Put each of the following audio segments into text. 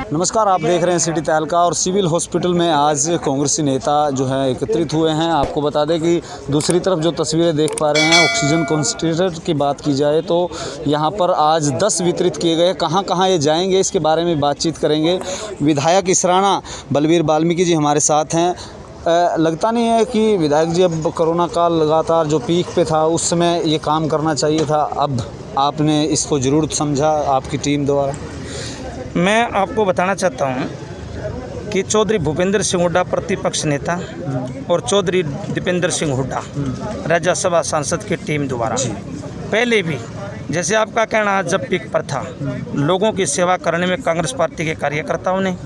नमस्कार, आप देख रहे हैं सिटी तहलका। और सिविल हॉस्पिटल में आज कांग्रेसी नेता जो है एकत्रित हुए हैं। आपको बता दें कि दूसरी तरफ जो तस्वीरें देख पा रहे हैं, ऑक्सीजन कंसंट्रेटर की बात की जाए तो यहाँ पर आज 10 वितरित किए गए। कहाँ कहाँ ये जाएंगे इसके बारे में बातचीत करेंगे। विधायक इसराना बलबीर बाल्मीकि जी हमारे साथ हैं। लगता नहीं है कि विधायक जी अब कोरोना काल लगातार जो पीक पे था उस समय ये काम करना चाहिए था, अब आपने इसको ज़रूरत समझा आपकी टीम द्वारा? मैं आपको बताना चाहता हूं कि चौधरी भूपेंद्र सिंह हुड्डा प्रतिपक्ष नेता और चौधरी दीपेंद्र सिंह हुड्डा राज्यसभा सांसद की टीम द्वारा पहले भी, जैसे आपका कहना जब पीक पर था, लोगों की सेवा करने में कांग्रेस पार्टी के कार्यकर्ताओं ने,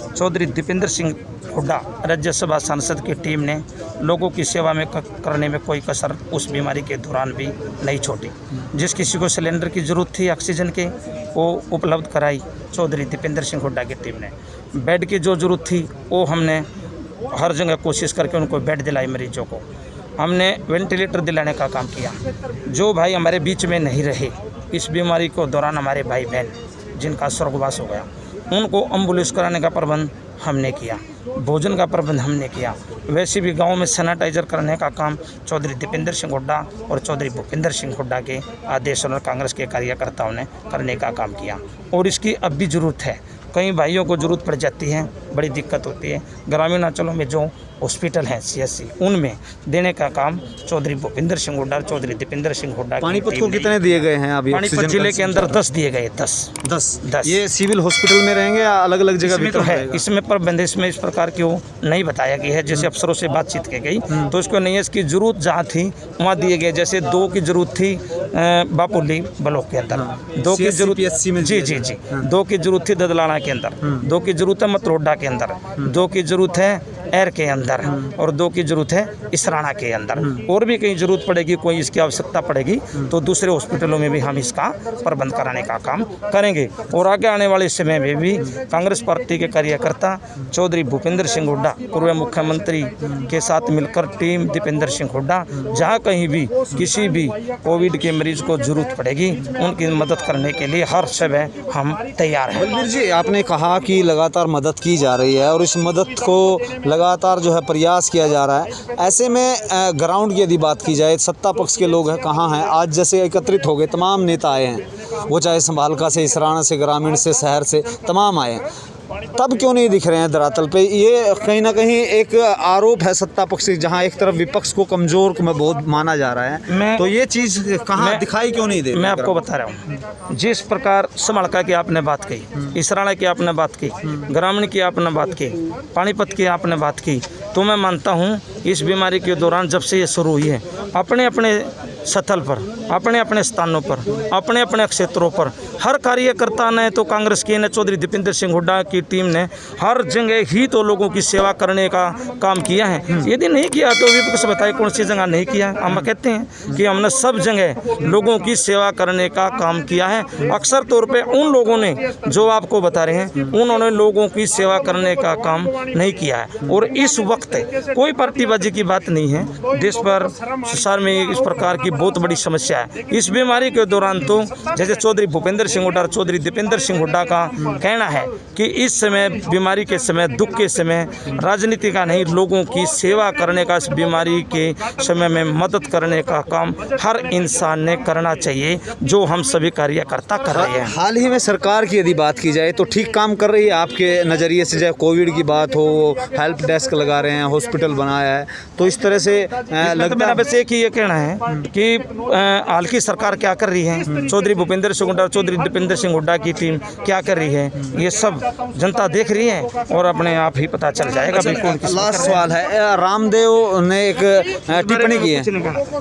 चौधरी दीपेंद्र सिंह हुड्डा राज्यसभा सांसद की टीम ने लोगों की सेवा में करने में कोई कसर उस बीमारी के दौरान भी नहीं छोड़ी। जिस किसी को सिलेंडर की ज़रूरत थी ऑक्सीजन के, वो उपलब्ध कराई चौधरी दीपेंद्र सिंह हुड्डा की टीम ने। बेड की जो ज़रूरत थी वो हमने हर जगह कोशिश करके उनको बेड दिलाई। मरीजों को हमने वेंटिलेटर दिलाने का काम किया। जो भाई हमारे बीच में नहीं रहे इस बीमारी को दौरान, हमारे भाई बहन जिनका स्वर्गवास हो गया, उनको एम्बुलेंस कराने का प्रबंध हमने किया, भोजन का प्रबंध हमने किया। वैसे भी गांव में सैनिटाइजर करने का काम चौधरी दीपेंद्र सिंह हुड्डा और चौधरी भूपेंद्र सिंह हुड्डा के आदेश और कांग्रेस के कार्यकर्ताओं ने करने का काम किया। और इसकी अब भी ज़रूरत है। कई भाइयों को ज़रूरत पड़ जाती है, बड़ी दिक्कत होती है। ग्रामीण अंचलों में जो हॉस्पिटल हैं CSC, उनमें देने का काम चौधरी भूपेंद्र सिंह हुड्डा और चौधरी दीपेंद्र सिंह हुड्डा। पानीपत को कितने दिए गए हैं अभी? पानीपत जिले के अंदर 10 दिए गए। 10। ये सिविल हॉस्पिटल में रहेंगे या अलग अलग जगह? इसमें तो है, इसमें प्रबंध इसमें इस प्रकार क्यों नहीं बताया गया है। जैसे अफसरों से बातचीत की गई तो इसको नहीं है, इसकी ज़रूरत जहाँ थी वहाँ दिए गए। जैसे 2 की ज़रूरत थी बापुली ब्लॉक के अंदर, 2 की जरूरत जी 2 की ज़रूरत थी ददलाना के अंदर, 2 की ज़रूरत है मतरोडा के अंदर, 2 की ज़रूरत है एर के अंदर और 2 की ज़रूरत है इसराना के अंदर। और भी कहीं ज़रूरत पड़ेगी, कोई इसकी आवश्यकता पड़ेगी तो दूसरे हॉस्पिटलों में भी हम इसका प्रबंध कराने का काम करेंगे। और आगे आने वाले समय में भी कांग्रेस पार्टी के कार्यकर्ता चौधरी भूपेंद्र सिंह हुड्डा, पूर्व मुख्यमंत्री के साथ मिलकर टीम दीपेंद्र सिंह हुड्डा, जहाँ कहीं भी किसी भी कोविड के मरीज को ज़रूरत पड़ेगी उनकी मदद करने के लिए हर समय हम तैयार हैं। बलबीर जी, आपने कहा कि लगातार मदद की जा रही है और इस मदद को लगातार जो है प्रयास किया जा रहा है। ऐसे में ग्राउंड की यदि बात की जाए, सत्ता पक्ष के लोग हैं कहाँ हैं? आज जैसे एकत्रित हो गए, तमाम नेता आए हैं, वो चाहे संभालका से, इसराना से, ग्रामीण से, शहर से, तमाम आए हैं, तब क्यों नहीं दिख रहे हैं धरातल पे? ये कहीं ना कहीं एक आरोप है सत्ता पक्ष से, जहाँ एक तरफ विपक्ष को कमज़ोर में बहुत माना जा रहा है, तो ये चीज़ कहाँ दिखाई क्यों नहीं दे? मैं आपको बता रहा हूँ, जिस प्रकार संभालका की आपने बात की, इसराना की आपने बात की, ग्रामीण की आपने बात की, पानीपत की आपने बात की, तो मैं मानता हूँ इस बीमारी के दौरान जब से ये शुरू हुई है, अपने अपने स्थल पर, अपने अपने स्थानों पर, अपने अपने क्षेत्रों पर हर कार्यकर्ता ने, तो कांग्रेस के ने, चौधरी दीपेंद्र सिंह हुड्डा की टीम ने हर जगह ही तो लोगों की सेवा करने का काम किया है। यदि नहीं किया तो विपक्ष बताए कौन सी जगह नहीं किया। हम कहते हैं कि हमने सब जगह लोगों की सेवा करने का काम किया है। अक्सर तौर पे उन लोगों ने जो आपको बता रहे हैं, उन्होंने लोगों की सेवा करने का काम नहीं किया है। और इस वक्त कोई पार्टीबाजी की बात नहीं है। देश पर संसार में इस प्रकार की बहुत बड़ी समस्या है। इस बीमारी के दौरान तो जैसे चौधरी भूपेंद्र सिंह हुड्डा और चौधरी दीपेंद्र सिंह हुड्डा का कहना है कि इस समय, बीमारी के समय, दुख के समय, राजनीति का नहीं, लोगों की सेवा करने का, इस बीमारी के समय में मदद करने का काम हर इंसान ने करना चाहिए, जो हम सभी कार्यकर्ता कर रहे हैं। हाल ही में सरकार की यदि बात की जाए तो ठीक काम कर रही है आपके नज़रिए से? चाहे कोविड की बात हो, हेल्प डेस्क लगा रहे हैं, हॉस्पिटल बनाया है, तो इस तरह से लगता, मेरा बस एक ही ये कहना है कि हाल की सरकार क्या कर रही है, चौधरी भूपेंद्र सिंह हुड्डा और चौधरी दीपेंद्र सिंह हुड्डा की टीम क्या कर रही है, ये सब जनता देख रही है और अपने आप ही पता चल जाएगा। बिल्कुल। लास्ट सवाल है, रामदेव ने एक टिप्पणी की है,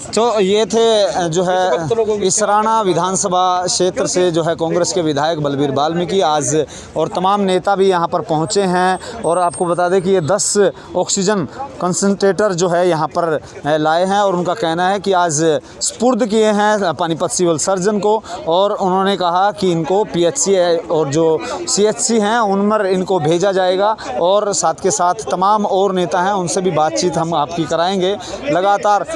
तो ये थे जो है इसराना विधानसभा क्षेत्र से जो है कांग्रेस के विधायक बलबीर बाल्मीकि आज, और तमाम नेता भी यहाँ पर पहुँचे हैं। और आपको बता दें कि ये 10 ऑक्सीजन कंसंट्रेटर जो है यहाँ पर लाए हैं और उनका कहना है कि आज स्पुर्द किए हैं पानीपत सिविल सर्जन को, और उन्होंने कहा कि इनको पीएचसी और जो सीएचसी हैं उनमें इनको भेजा जाएगा, और साथ के साथ तमाम और नेता हैं उनसे भी बातचीत हम आपकी कराएंगे लगातार।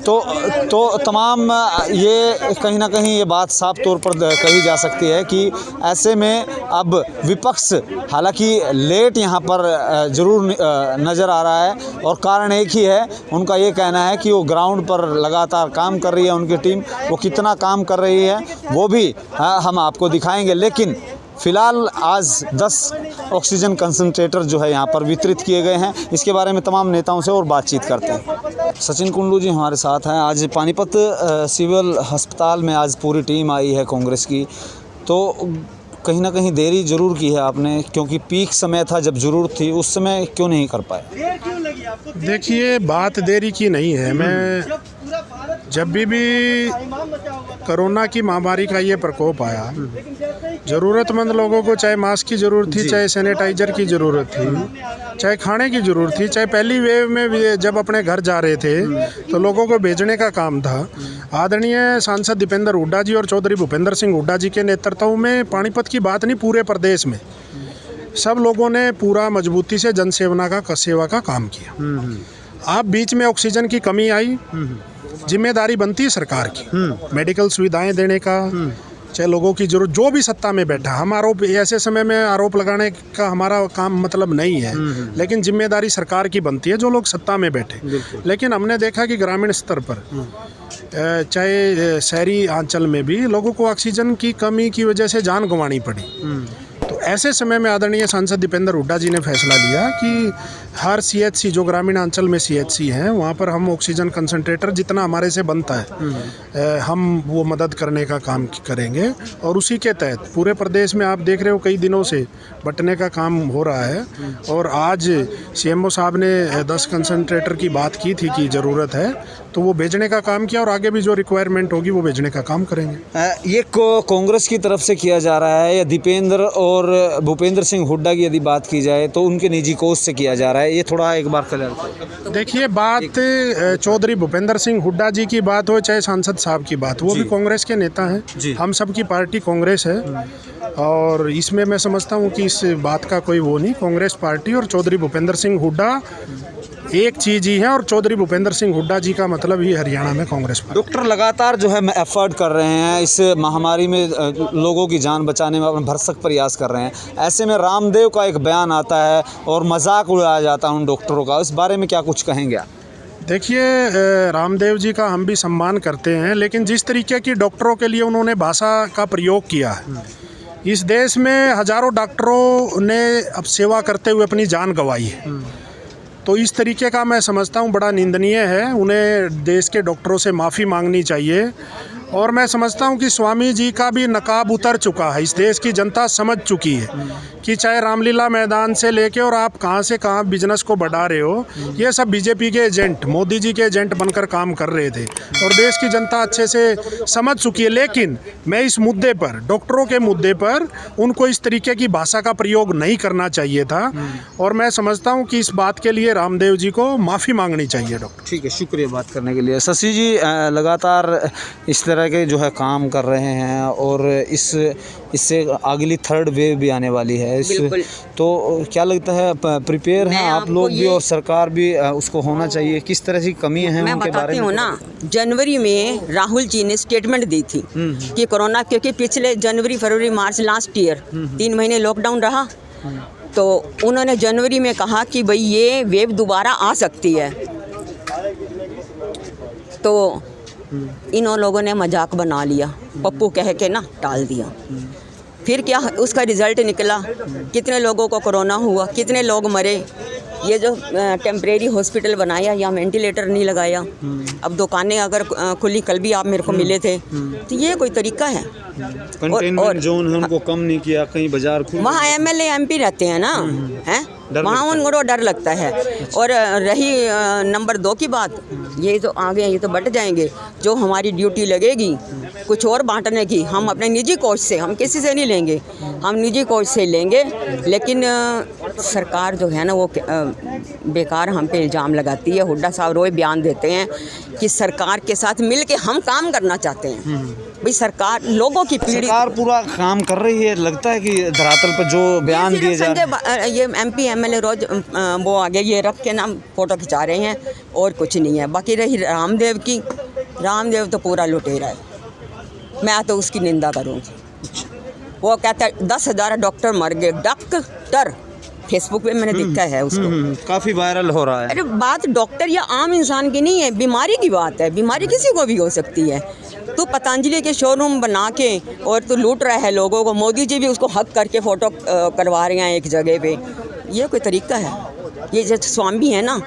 तो तमाम ये कहीं ना कहीं ये बात साफ तौर पर कही जा सकती है कि ऐसे में अब विपक्ष हालांकि लेट यहाँ पर ज़रूर नज़र आ रहा है, और कारण एक ही है, उनका ये कहना है कि वो ग्राउंड पर लगातार काम कर रही है उनकी टीम। वो कितना काम कर रही है वो भी हम आपको दिखाएंगे, लेकिन फ़िलहाल आज 10 ऑक्सीजन कंसंट्रेटर जो है यहाँ पर वितरित किए गए हैं। इसके बारे में तमाम नेताओं से और बातचीत करते हैं। सचिन कुंडू जी हमारे साथ हैं। आज पानीपत सिविल अस्पताल में आज पूरी टीम आई है कांग्रेस की, तो कहीं ना कहीं देरी ज़रूर की है आपने, क्योंकि पीक समय था जब ज़रूरत थी, उस समय क्यों नहीं कर पाए? देखिए, बात देरी की नहीं है। मैं जब भी कोरोना की महामारी का ये प्रकोप आया, ज़रूरतमंद लोगों को चाहे मास्क की ज़रूरत थी, चाहे सैनिटाइज़र की ज़रूरत थी, चाहे खाने की ज़रूरत थी, चाहे पहली वेव में भी जब अपने घर जा रहे थे तो लोगों को भेजने का काम था। आदरणीय सांसद दीपेंद्र हुड्डा जी और चौधरी भूपेंद्र सिंह हुड्डा जी के नेतृत्व में पानीपत की बात नहीं, पूरे प्रदेश में सब लोगों ने पूरा मजबूती से जनसेवा सेवा का काम किया। अब बीच में ऑक्सीजन की कमी आई, जिम्मेदारी बनती है सरकार की मेडिकल सुविधाएं देने का, चाहे लोगों की जरूरत, जो भी सत्ता में बैठा। हम आरोप ऐसे समय में आरोप लगाने का हमारा काम मतलब नहीं है, लेकिन जिम्मेदारी सरकार की बनती है जो लोग सत्ता में बैठे। लेकिन हमने देखा कि ग्रामीण स्तर पर चाहे शहरी अंचल में भी लोगों को ऑक्सीजन की कमी की वजह से जान गंवानी पड़ी। तो ऐसे समय में आदरणीय सांसद दीपेंद्र हुड्डा जी ने फैसला लिया कि हर सीएचसी, जो ग्रामीण अंचल में सीएचसी हैं, वहाँ पर हम ऑक्सीजन कंसंट्रेटर जितना हमारे से बनता है हम वो मदद करने का काम करेंगे। और उसी के तहत पूरे प्रदेश में आप देख रहे हो कई दिनों से बंटने का काम हो रहा है। और आज सीएमओ साहब ने 10 कंसंट्रेटर की बात की थी कि ज़रूरत है, तो वो भेजने का काम किया, और आगे भी जो रिक्वायरमेंट होगी वो भेजने का काम करेंगे। ये कांग्रेस की तरफ से किया जा रहा है या दीपेंद्र और भूपेंद्र सिंह हुड्डा की यदि बात की जाए तो उनके निजी कोष से किया जा रहा है? ये थोड़ा एक बार क्लियर करें। देखिए, बात चौधरी भूपेंद्र सिंह हुड्डा जी की बात हो चाहे सांसद साहब की बात, वो भी कांग्रेस के नेता हैं। हम सब की पार्टी कांग्रेस है, और इसमें मैं समझता हूँ कि इस बात का कोई वो नहीं। कांग्रेस पार्टी और चौधरी भूपेंद्र सिंह हुड्डा एक चीज़ ही है, और चौधरी भूपेंद्र सिंह हुड्डा जी का मतलब ही हरियाणा में कांग्रेस पार्टी। डॉक्टर लगातार जो है एफर्ट कर रहे हैं, इस महामारी में लोगों की जान बचाने में अपना भरसक प्रयास कर रहे हैं। ऐसे में रामदेव का एक बयान आता है और मजाक उड़ाया जाता है उन डॉक्टरों का, इस बारे में क्या कुछ कहेंगे आप? देखिए, रामदेव जी का हम भी सम्मान करते हैं, लेकिन जिस तरीके की डॉक्टरों के लिए उन्होंने भाषा का प्रयोग किया है, इस देश में हज़ारों डॉक्टरों ने अब सेवा करते हुए अपनी जान गंवाई है। तो इस तरीके का मैं समझता हूँ बड़ा निंदनीय है। उन्हें देश के डॉक्टरों से माफ़ी मांगनी चाहिए, और मैं समझता हूँ कि स्वामी जी का भी नकाब उतर चुका है। इस देश की जनता समझ चुकी है कि चाहे रामलीला मैदान से लेके और आप कहाँ से कहाँ बिजनेस को बढ़ा रहे हो, ये सब बीजेपी के एजेंट, मोदी जी के एजेंट बनकर काम कर रहे थे, और देश की जनता अच्छे से समझ चुकी है। लेकिन मैं इस मुद्दे पर, डॉक्टरों के मुद्दे पर, उनको इस तरीके की भाषा का प्रयोग नहीं करना चाहिए था, और मैं समझता हूँ कि इस बात के लिए रामदेव जी को माफ़ी मांगनी चाहिए। डॉक्टर, ठीक है, शुक्रिया बात करने के लिए। शशि जी लगातार इस तरह के जो है काम कर रहे हैं, और इससे अगली 3rd वेव भी आने वाली है। तो क्या लगता है, प्रिपेयर हैं आप लोग भी और सरकार भी उसको होना चाहिए? किस तरह की कमी है मैं उनके बारे में? हूँ ना, जनवरी में राहुल जी ने स्टेटमेंट दी थी कि कोरोना, क्योंकि पिछले जनवरी, फरवरी, मार्च लास्ट ईयर 3 महीने लॉकडाउन रहा, तो उन्होंने जनवरी में कहा कि भाई ये वेव दोबारा आ सकती है। तो इन लोगों ने मजाक बना लिया, पप्पू कह के ना टाल दिया। फिर क्या उसका रिज़ल्ट निकला, कितने लोगों को कोरोना हुआ, कितने लोग मरे। ये जो टेम्परेरी हॉस्पिटल बनाया या वेंटिलेटर नहीं लगाया, अब दुकानें अगर खुली, कल भी आप मेरे को मिले थे, तो ये कोई तरीका है? कंटेनमेंट जोन है, उनको कम नहीं किया, कहीं बाजार खुले। वहाँ एमएलए एमपी रहते हैं ना, हैं, वहाँ उनको डर लगता है। और रही नंबर 2 की बात, ये तो आगे, ये तो बट जाएंगे। जो हमारी ड्यूटी लगेगी कुछ और बांटने की, हम अपने निजी कोष से, हम किसी से नहीं लेंगे, हम निजी कोष से लेंगे। लेकिन सरकार जो है ना वो बेकार हम पे इल्ज़ाम लगाती है। हुड्डा साहब रोज़ बयान देते हैं कि सरकार के साथ मिल के हम काम करना चाहते हैं। भाई सरकार लोगों की पीढ़ी सरकार पूरा काम कर रही है, लगता है कि धरातल पर जो बयान दिए जा रहे हैं। ये MP MLA रोज वो आगे ये रख के ना फ़ोटो खिंचा रहे हैं और कुछ नहीं है। बाकी रही रामदेव की, रामदेव तो पूरा लुटेरा है, मैं तो उसकी निंदा करूँगी। वो कहता है 10,000 डॉक्टर मर गए, डॉक्टर फेसबुक पे मैंने देखा है उसको, काफ़ी वायरल हो रहा है। अरे बात डॉक्टर या आम इंसान की नहीं है, बीमारी की बात है। बीमारी किसी को भी हो सकती है। तो पतंजलि के शोरूम बना के और तो लूट रहा है लोगों को। मोदी जी भी उसको हक करके फ़ोटो करवा रहे हैं एक जगह पे। ये कोई तरीका है? ये जो स्वामी है ना,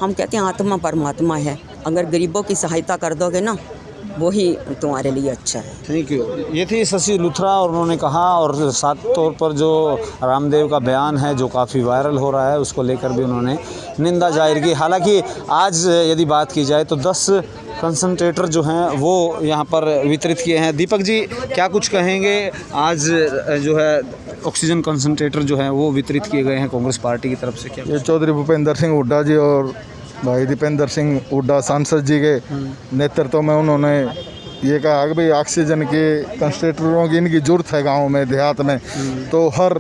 हम कहते हैं आत्मा परमात्मा है। अगर गरीबों की सहायता कर दोगे ना, वही तुम्हारे लिए अच्छा है। Thank you. ये थी शशि लुथरा और उन्होंने कहा, और साथ तौर पर जो रामदेव का बयान है जो काफ़ी वायरल हो रहा है, उसको लेकर भी उन्होंने निंदा जाहिर की। हालांकि आज यदि बात की जाए तो 10 कंसंट्रेटर जो हैं वो यहाँ पर वितरित किए हैं। दीपक जी क्या कुछ कहेंगे? आज जो है ऑक्सीजन कंसंट्रेटर जो हैं वो वितरित किए गए हैं कांग्रेस पार्टी की तरफ से। क्या ये चौधरी भूपेंद्र सिंह हुड्डा जी और भाई दीपेंद्र सिंह हुड्डा सांसद जी के नेतृत्व में उन्होंने ये कहा कि भाई ऑक्सीजन के कंसंट्रेटरों की इनकी ज़रूरत है गाँव में, देहात में। तो हर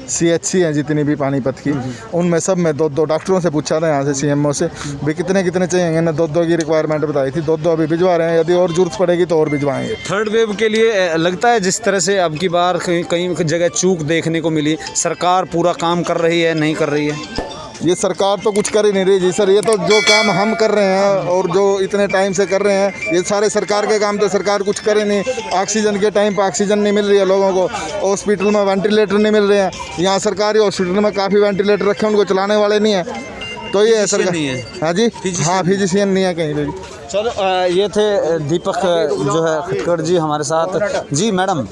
CHC हैं जितनी भी पानीपत की, उनमें सब में 2-2 डॉक्टरों से पूछा था यहाँ से CMO से भी कितने चाहिएंगे ना। 2-2 की रिक्वायरमेंट बताई थी, 2-2 अभी भिजवा रहे हैं। यदि और ज़रूरत पड़ेगी तो और भिजवाएंगे। थर्ड वेव के लिए लगता है जिस तरह से अब की बार कई जगह चूक देखने को मिली, सरकार पूरा काम कर रही है, नहीं कर रही है? ये सरकार तो कुछ कर ही नहीं रही जी सर। ये तो जो काम हम कर रहे हैं और जो इतने टाइम से कर रहे हैं, ये सारे सरकार के काम। तो सरकार कुछ करे नहीं। ऑक्सीजन के टाइम पर ऑक्सीजन नहीं मिल रही है लोगों को, हॉस्पिटल में वेंटिलेटर नहीं मिल रहे हैं। यहाँ सरकारी हॉस्पिटल में काफ़ी वेंटिलेटर रखे हैं, उनको चलाने वाले नहीं हैं। तो ये है सरकार नहीं है। हाँ जी, हाँ फिजिशियन नहीं है कहीं पे भी। चलो ये थे दीपक जो है खटकड़ जी हमारे साथ। जी मैडम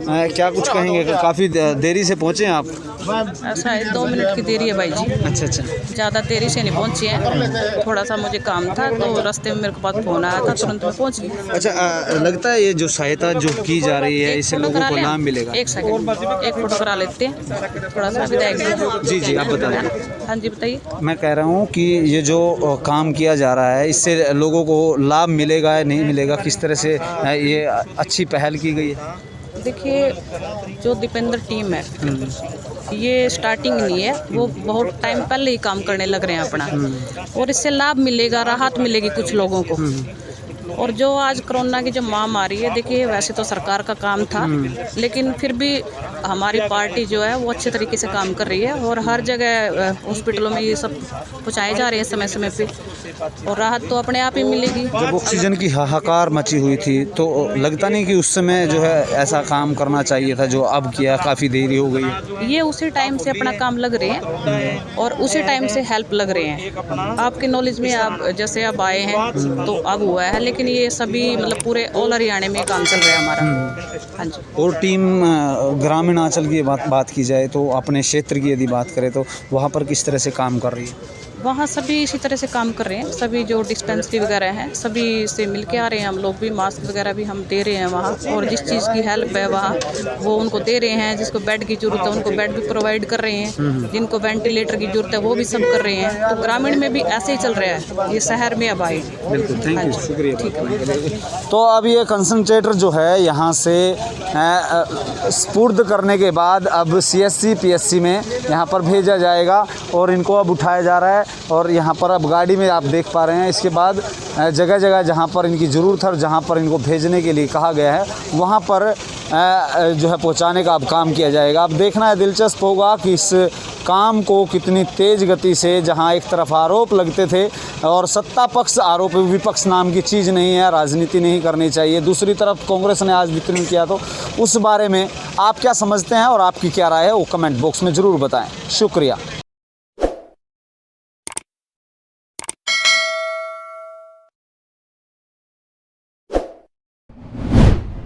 क्या कुछ कहेंगे? काफ़ी देरी से पहुँचे हैं आप? ऐसा है, 2 मिनट की देरी है भाई जी। अच्छा। ज़्यादा देरी से नहीं पहुंची है, थोड़ा सा मुझे काम था तो रास्ते में मेरे को पास फ़ोन आया था, तुरंत मैं पहुंच गई। अच्छा लगता है ये जो सहायता जो की जा रही है इससे लोगों को लाभ मिलेगा? एक सेकंड, एक फ़ोटो करा लेते हैं थोड़ा सा विधायक जी आप बताइए। हाँ जी बताइए। मैं कह रहा हूँ कि ये जो काम किया जा रहा है इससे लोगों को लाभ मिलेगा या नहीं मिलेगा? किस तरह से ये अच्छी पहल की गई है? देखिए जो दीपेंद्र टीम है ये स्टार्टिंग नहीं है, वो बहुत टाइम पहले ही काम करने लग रहे हैं अपना, और इससे लाभ मिलेगा, राहत मिलेगी कुछ लोगों को। और जो आज कोरोना की जो महामारी है, देखिए वैसे तो सरकार का काम था, लेकिन फिर भी हमारी पार्टी जो है वो अच्छे तरीके से काम कर रही है और हर जगह हॉस्पिटलों में ये सब पहुँचाए जा रहे हैं समय समय पे, और राहत तो अपने आप ही मिलेगी। जब ऑक्सीजन की हाहाकार मची हुई थी तो लगता नहीं कि उस समय जो है ऐसा काम करना चाहिए था जो अब किया? काफ़ी देरी हो गई है। ये उसी टाइम से अपना काम लग रहे हैं और उसी टाइम से हेल्प लग रहे हैं। आपके नॉलेज में आप जैसे अब आए हैं तो अब हुआ है, लेकिन ये सभी मतलब पूरे ऑल हरियाणा में काम चल रहा है हमारा। हाँ जी। और टीम ग्रामीण अंचल की बात की जाए तो अपने क्षेत्र की यदि बात करें तो वहाँ पर किस तरह से काम कर रही है? वहाँ सभी इसी तरह से काम कर रहे हैं। सभी जो डिस्पेंसरी वगैरह हैं सभी से मिल के आ रहे हैं हम लोग भी। मास्क वगैरह भी हम दे रहे हैं वहाँ, और जिस चीज़ की हेल्प है वहाँ वो उनको दे रहे हैं। जिसको बेड की ज़रूरत है उनको बेड भी प्रोवाइड कर रहे हैं, जिनको वेंटिलेटर की ज़रूरत है वो भी सब कर रहे हैं। तो ग्रामीण में भी ऐसे ही चल रहा है, ये शहर में अब आए। बिल्कुल, थैंक यू, शुक्रिया। तो अब ये कंसंट्रेटर जो है यहाँ से स्पुर्द करने के बाद अब CSC PSC में यहाँ पर भेजा जाएगा और इनको अब उठाया जा रहा है और यहाँ पर अब गाड़ी में आप देख पा रहे हैं। इसके बाद जगह जगह जहाँ पर इनकी ज़रूरत है और जहाँ पर इनको भेजने के लिए कहा गया है वहाँ पर जो है पहुँचाने का अब काम किया जाएगा। अब देखना है, दिलचस्प होगा कि इस काम को कितनी तेज़ गति से, जहाँ एक तरफ आरोप लगते थे और सत्ता पक्ष आरोप विपक्ष नाम की चीज़ नहीं है, राजनीति नहीं करनी चाहिए, दूसरी तरफ कांग्रेस ने आज वितरण किया, तो उस बारे में आप क्या समझते हैं और आपकी क्या राय है वो कमेंट बॉक्स में ज़रूर बताएं। शुक्रिया।